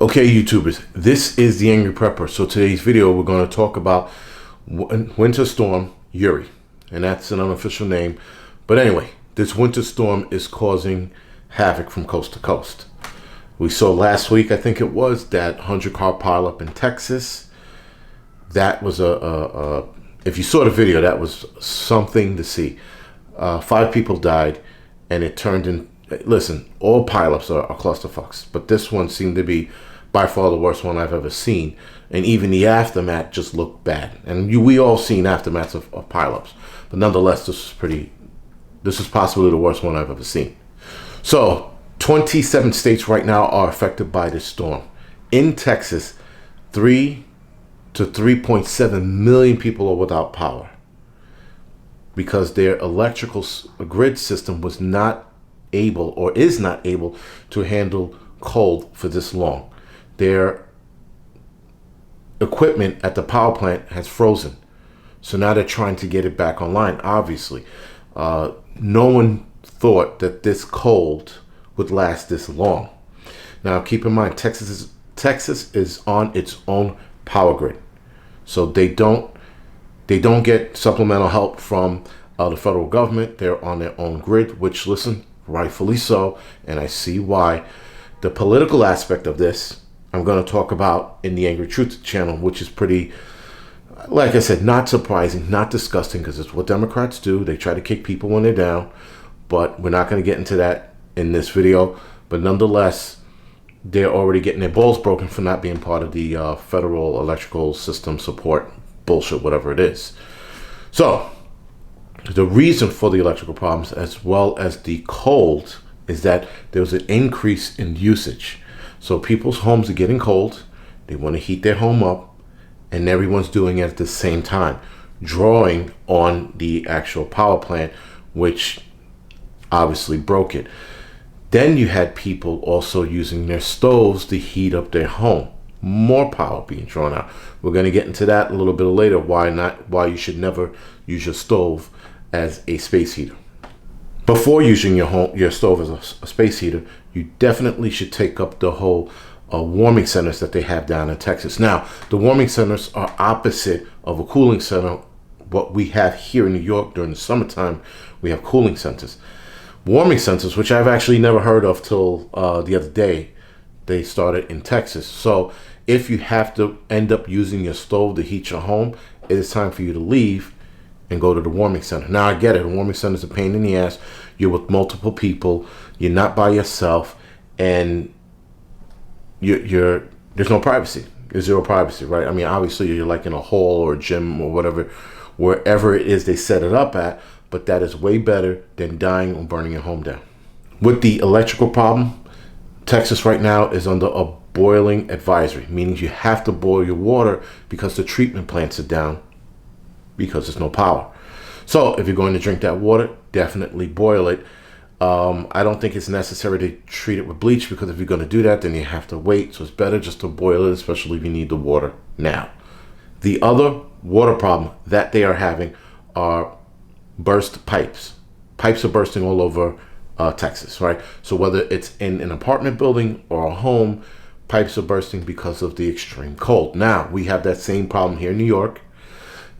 Okay, YouTubers, this is the Angryprepper. So today's video, we're going to talk about Winter Storm Uri, and that's an unofficial name. But anyway, this winter storm is causing havoc from coast to coast. We saw last week, I think it was, that 100-car pileup in Texas. That was if you saw the video, that was something to see. 5 people died, and it turned in. Listen, all pileups are clusterfucks, but this one seemed to be by far the worst one I've ever seen. And even the aftermath just looked bad. And we all seen aftermaths of pileups, but nonetheless, this is possibly the worst one I've ever seen. So 27 states right now are affected by this storm. In Texas, 3 to 3.7 million people are without power because their electrical grid system was not able, or is not able, to handle cold for this long. Their equipment at the power plant has frozen, so now they're trying to get it back online. Obviously, no one thought that this cold would last this long. Now keep in mind, Texas is on its own power grid, so they don't get supplemental help from the federal government. They're on their own grid, which, listen, rightfully so, and I see why. The political aspect of this I'm going to talk about in the Angry Truth channel, which is pretty, like I said, not surprising, not disgusting, because it's what Democrats do. They try to kick people when they're down, but we're not going to get into that in this video. But nonetheless, they're already getting their balls broken for not being part of the federal electrical system support bullshit, whatever it is. So the reason for the electrical problems, as well as the cold, is that there was an increase in usage. So people's homes are getting cold, they want to heat their home up, and everyone's doing it at the same time, drawing on the actual power plant, which obviously broke it. Then you had people also using their stoves to heat up their home. More power being drawn out. We're going to get into that a little bit later, why you should never use your stove as a space heater. Before using your stove as a space heater, you definitely should take up the whole warming centers that they have down in Texas. Now, the warming centers are opposite of a cooling center. What we have here in New York during the summertime, we have cooling centers. Warming centers, which I've actually never heard of till the other day, they started in Texas. So if you have to end up using your stove to heat your home, it is time for you to leave and go to the warming center. Now, I get it. A warming center is a pain in the ass. You're with multiple people. You're not by yourself, and there's no privacy. There's zero privacy, right? I mean, obviously, you're like in a hall or a gym or whatever, wherever it is they set it up at, but that is way better than dying or burning your home down. With the electrical problem, Texas right now is under a boiling advisory, meaning you have to boil your water because the treatment plants are down because there's no power. So if you're going to drink that water, definitely boil it. I don't think it's necessary to treat it with bleach, because if you're going to do that, then you have to wait. So it's better just to boil it, especially if you need the water now. The other water problem that they are having are burst pipes. Pipes are bursting all over Texas, right? So whether it's in an apartment building or a home, pipes are bursting because of the extreme cold. Now, we have that same problem here in New York.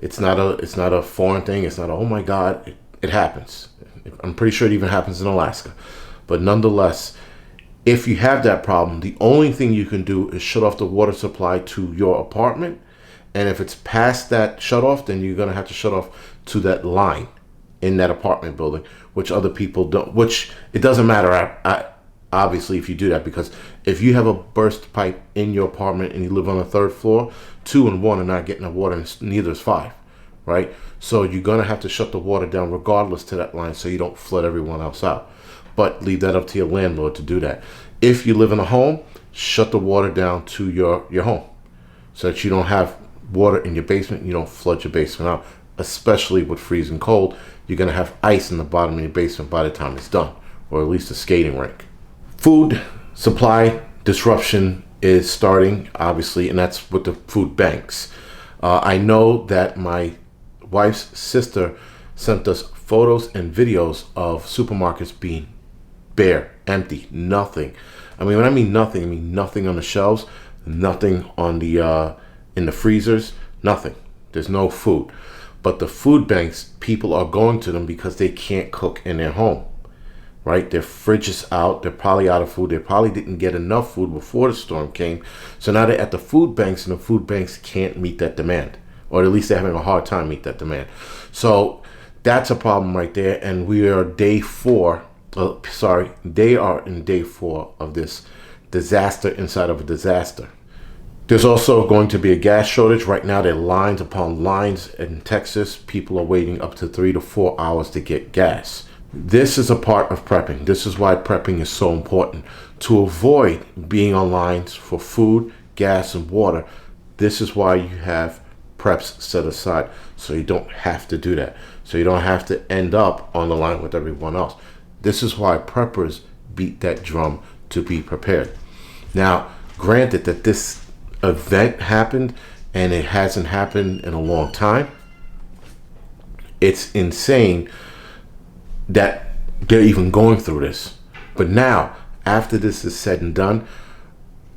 It's not a foreign thing. It's not a, oh my God, it happens. I'm pretty sure it even happens in Alaska. But nonetheless, if you have that problem, the only thing you can do is shut off the water supply to your apartment. And if it's past that shut off, then you're going to have to shut off to that line in that apartment building, which other people don't, which it doesn't matter. Obviously, if you do that, because if you have a burst pipe in your apartment and you live on the 3rd floor, 2 and 1 are not getting the water, and neither is 5, right? So you're going to have to shut the water down regardless to that line, so you don't flood everyone else out. But leave that up to your landlord to do that. If you live in a home, shut the water down to your home so that you don't have water in your basement and you don't flood your basement out, especially with freezing cold. You're going to have ice in the bottom of your basement by the time it's done, or at least a skating rink. Food supply disruption is starting, obviously, and that's with the food banks. I know that my wife's sister sent us photos and videos of supermarkets being bare, empty, nothing. I mean, when I mean nothing, I mean nothing on the shelves, nothing on the in the freezers, nothing. There's no food. But the food banks, people are going to them because they can't cook in their home, right? Their fridge is out. They're probably out of food. They probably didn't get enough food before the storm came. So now they're at the food banks, and the food banks can't meet that demand, or at least they're having a hard time meet that demand. So that's a problem right there. And we are day 4. They are in day 4 of this disaster inside of a disaster. There's also going to be a gas shortage. Right now, there are lines upon lines in Texas. People are waiting up to 3 to 4 hours to get gas. This is a part of prepping. This is why prepping is so important. To avoid being on lines for food, gas, and water, this is why you have preps set aside. So you don't have to do that. So you don't have to end up on the line with everyone else. This is why preppers beat that drum to be prepared. Now, granted that this event happened and it hasn't happened in a long time, it's insane that they're even going through this. But now, after this is said and done,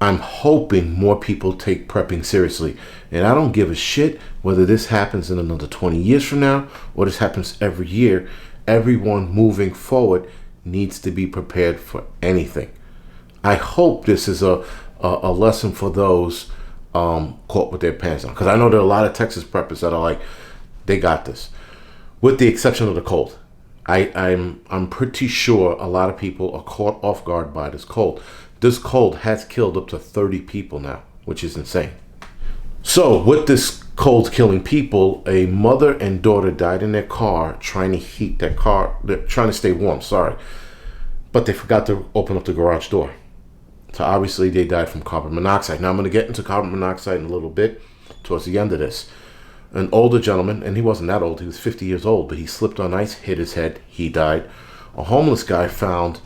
I'm hoping more people take prepping seriously. And I don't give a shit whether this happens in another 20 years from now or this happens every year. Everyone moving forward needs to be prepared for anything. I hope this is a lesson for those caught with their pants on. Because I know there are a lot of Texas preppers that are like, they got this. With the exception of the cold. I'm pretty sure a lot of people are caught off guard by this cold. This cold has killed up to 30 people now, which is insane. So with this cold killing people, a mother and daughter died in their car trying to heat their car. They're trying to stay warm, but they forgot to open up the garage door. So obviously they died from carbon monoxide. Now I'm going to get into carbon monoxide in a little bit towards the end of this. An older gentleman, and he wasn't that old, he was 50 years old, but he slipped on ice, hit his head, he died. A homeless guy found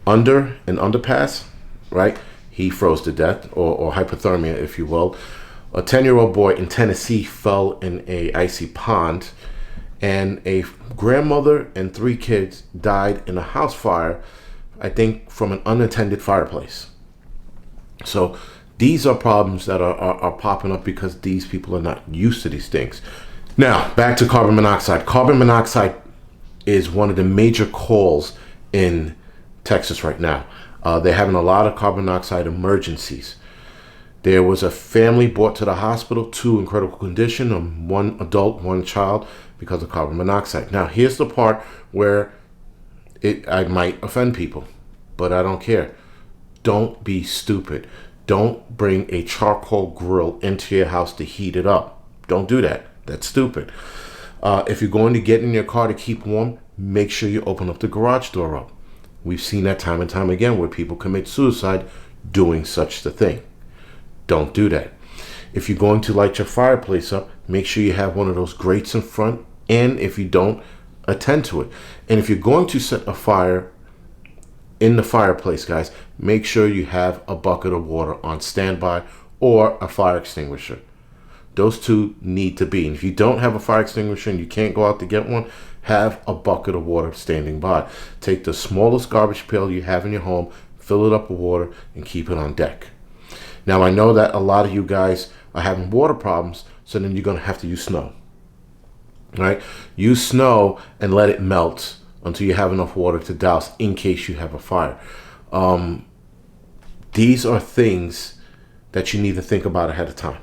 under an underpass, right? He froze to death, or hypothermia, if you will. A 10-year-old boy in Tennessee fell in a icy pond, and a grandmother and 3 kids died in a house fire, I think from an unattended fireplace. So these are problems that are popping up because these people are not used to these things. Now, back to carbon monoxide. Carbon monoxide is one of the major calls in Texas right now. They're having a lot of carbon monoxide emergencies. There was a family brought to the hospital, 2 in critical condition, 1 adult, 1 child, because of carbon monoxide. Now, here's the part where I might offend people, but I don't care. Don't be stupid. Don't bring a charcoal grill into your house to heat it up. Don't do that. That's stupid. If you're going to get in your car to keep warm, make sure you open up the garage door up. We've seen that time and time again where people commit suicide doing such a thing. Don't do that. If you're going to light your fireplace up, make sure you have one of those grates in front, and if you don't, attend to it. And if you're going to set a fire in the fireplace, guys, make sure you have a bucket of water on standby or a fire extinguisher. Those 2 need to be. And if you don't have a fire extinguisher and you can't go out to get one, have a bucket of water standing by. Take the smallest garbage pail you have in your home, fill it up with water, and keep it on deck. Now, I know that a lot of you guys are having water problems, so then you're going to have to use snow. Right? Use snow and let it melt until you have enough water to douse in case you have a fire. These are things that you need to think about ahead of time.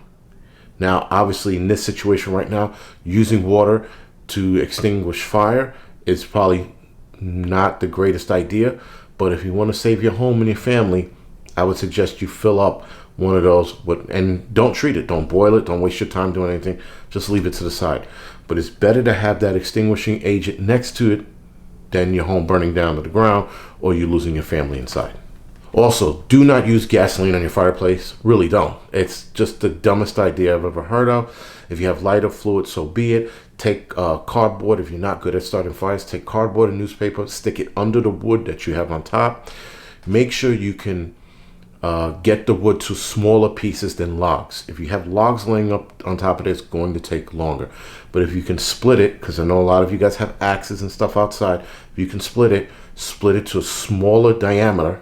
Now, obviously, in this situation right now, using water to extinguish fire is probably not the greatest idea. But if you want to save your home and your family, I would suggest you fill up one of those and don't treat it. Don't boil it. Don't waste your time doing anything. Just leave it to the side. But it's better to have that extinguishing agent next to it than your home burning down to the ground or you losing your family inside. Also, do not use gasoline on your fireplace. Really don't. It's just the dumbest idea I've ever heard of. If you have lighter fluid, so be it. Take cardboard. If you're not good at starting fires, take cardboard and newspaper, stick it under the wood that you have on top. Make sure you can get the wood to smaller pieces than logs. If you have logs laying up on top of it, it's going to take longer. But if you can split it, because I know a lot of you guys have axes and stuff outside, if you can split it, split it to a smaller diameter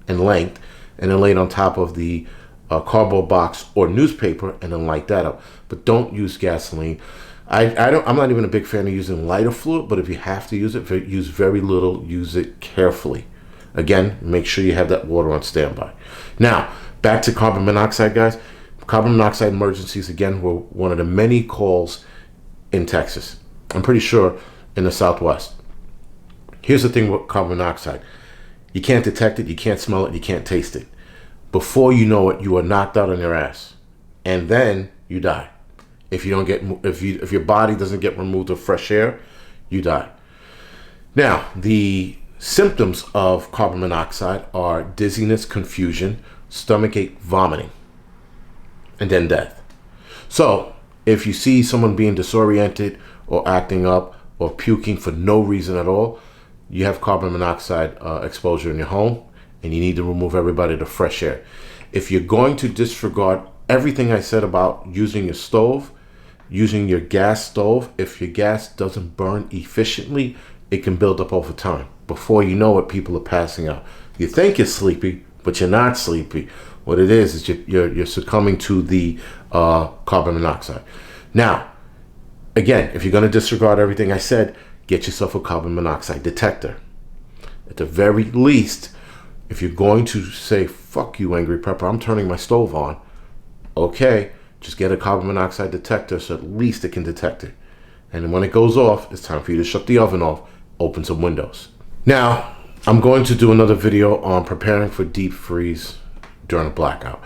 and length, and then lay it on top of the cardboard box or newspaper, and then light that up. But don't use gasoline. I'm not even a big fan of using lighter fluid, but if you have to use it, use very little, use it carefully. Again, make sure you have that water on standby. Now, back to carbon monoxide, guys. Carbon monoxide emergencies, again, were one of the many calls in Texas. I'm pretty sure in the Southwest. Here's the thing with carbon monoxide. You can't detect it, you can't smell it, you can't taste it. Before you know it, you are knocked out on your ass. And then you die. If your body doesn't get removed with fresh air, you die. Now, the symptoms of carbon monoxide are dizziness, confusion, stomachache, vomiting, and then death. So, if you see someone being disoriented or acting up or puking for no reason at all, you have carbon monoxide exposure in your home, and you need to remove everybody to fresh air. If you're going to disregard everything I said about using your stove, using your gas stove, if your gas doesn't burn efficiently, it can build up over time. Before you know it, people are passing out. You think you're sleepy, but you're not sleepy. What it is you're succumbing to the carbon monoxide. Now, again, if you're going to disregard everything I said, get yourself a carbon monoxide detector. At the very least, if you're going to say, fuck you, Angryprepper, I'm turning my stove on, okay, just get a carbon monoxide detector so at least it can detect it. And when it goes off, it's time for you to shut the oven off, open some windows. Now, I'm going to do another video on preparing for deep freeze during a blackout.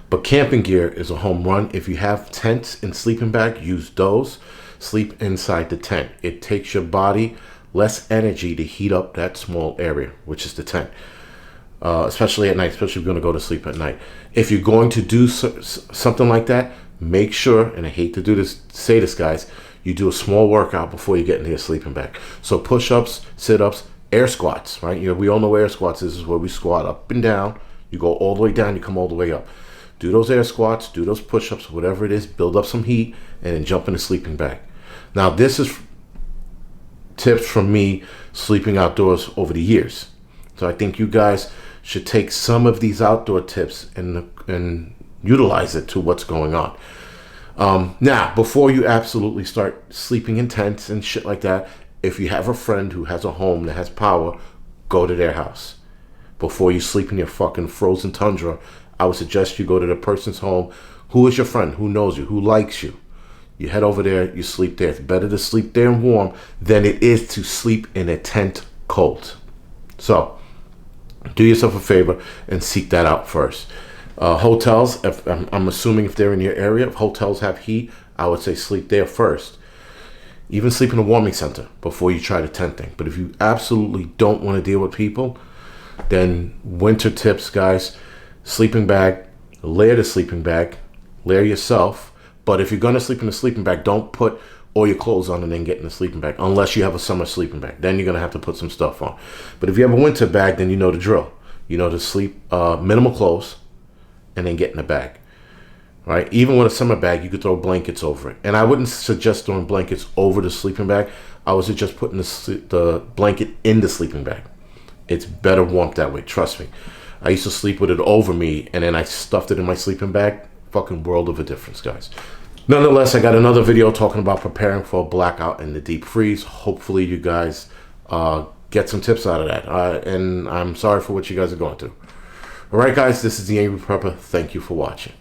But camping gear is a home run. If you have tents and sleeping bag, use those. Sleep inside the tent. It takes your body less energy to heat up that small area, which is the tent. Especially at night, especially if you're going to go to sleep at night. If you're going to do something like that, make sure, and I hate to say this, guys, you do a small workout before you get into your sleeping bag. So push-ups, sit-ups, air squats, right? We all know air squats. This is where we squat up and down. You go all the way down, you come all the way up. Do those air squats, do those push-ups, whatever it is, build up some heat, and then jump in the sleeping bag. Now, this is tips from me sleeping outdoors over the years. So I think you guys should take some of these outdoor tips and utilize it to what's going on. Now, before you absolutely start sleeping in tents and shit like that, if you have a friend who has a home that has power, go to their house. Before you sleep in your fucking frozen tundra, I would suggest you go to the person's home who is your friend, who knows you, who likes you. You head over there, you sleep there. It's better to sleep there and warm than it is to sleep in a tent cold. So, do yourself a favor and seek that out first. Hotels, I'm assuming if they're in your area, if hotels have heat, I would say sleep there first. Even sleep in a warming center before you try the tent thing. But if you absolutely don't want to deal with people, then winter tips, guys. Sleeping bag, layer the sleeping bag, layer yourself. But if you're going to sleep in the sleeping bag, don't put all your clothes on and then get in the sleeping bag, unless you have a summer sleeping bag. Then you're going to have to put some stuff on. But if you have a winter bag, then you know the drill. You know to sleep minimal clothes and then get in the bag. Right? Even with a summer bag, you could throw blankets over it. And I wouldn't suggest throwing blankets over the sleeping bag. I would suggest putting the blanket in the sleeping bag. It's better warmth that way, trust me. I used to sleep with it over me, and then I stuffed it in my sleeping bag. Fucking world of a difference, guys. Nonetheless, I got another video talking about preparing for a blackout in the deep freeze. Hopefully you guys get some tips out of that. And I'm sorry for what you guys are going through. All right, guys, this is the Angryprepper. Thank you for watching.